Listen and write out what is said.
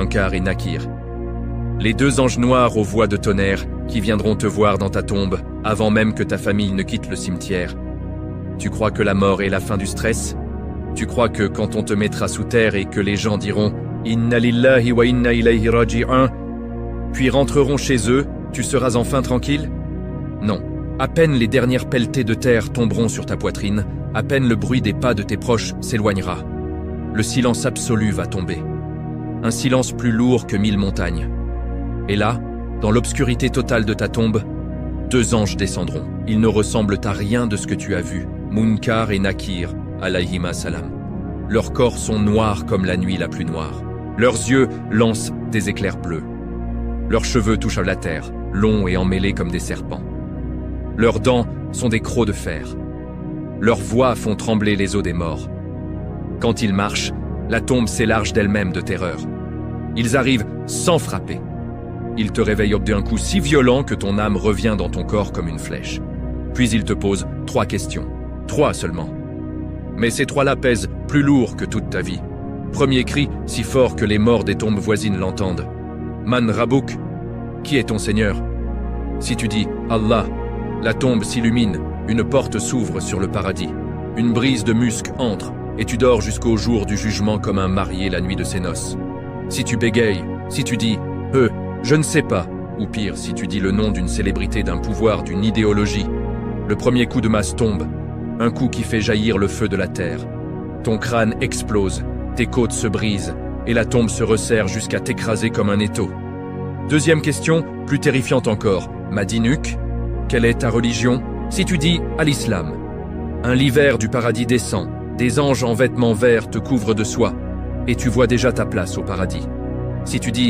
Munkar et Nakir. Les deux anges noirs aux voix de tonnerre qui viendront te voir dans ta tombe avant même que ta famille ne quitte le cimetière. Tu crois que la mort est la fin du stress? Tu crois que quand on te mettra sous terre et que les gens diront « Inna lillahi wa inna ilayhi raji'un » puis rentreront chez eux, tu seras enfin tranquille? Non. À peine les dernières pelletées de terre tomberont sur ta poitrine, à peine le bruit des pas de tes proches s'éloignera. Le silence absolu va tomber. Un silence plus lourd que 1000 montagnes. Et là, dans l'obscurité totale de ta tombe, deux anges descendront. Ils ne ressemblent à rien de ce que tu as vu, Munkar et Nakir, alayhima salam. Leurs corps sont noirs comme la nuit la plus noire. Leurs yeux lancent des éclairs bleus. Leurs cheveux touchent à la terre, longs et emmêlés comme des serpents. Leurs dents sont des crocs de fer. Leurs voix font trembler les os des morts. Quand ils marchent, la tombe s'élarge d'elle-même de terreur. Ils arrivent sans frapper. Ils te réveillent d'un coup si violent que ton âme revient dans ton corps comme une flèche. Puis ils te posent 3 questions. 3 seulement. Mais ces 3-là pèsent plus lourd que toute ta vie. Premier cri, si fort que les morts des tombes voisines l'entendent. Man Rabouk, qui est ton Seigneur? Si tu dis Allah, la tombe s'illumine, une porte s'ouvre sur le paradis. Une brise de musc entre, et tu dors jusqu'au jour du jugement comme un marié la nuit de ses noces. Si tu bégayes, si tu dis je ne sais pas, ou pire, si tu dis le nom d'une célébrité, d'un pouvoir, d'une idéologie, le premier coup de masse tombe, un coup qui fait jaillir le feu de la terre. Ton crâne explose, tes côtes se brisent, et la tombe se resserre jusqu'à t'écraser comme un étau. Deuxième question, plus terrifiante encore. Madinuk, quelle est ta religion? Si tu dis à l'islam, un lit vert du paradis descend, des anges en vêtements verts te couvrent de soie, et tu vois déjà ta place au paradis. Si tu dis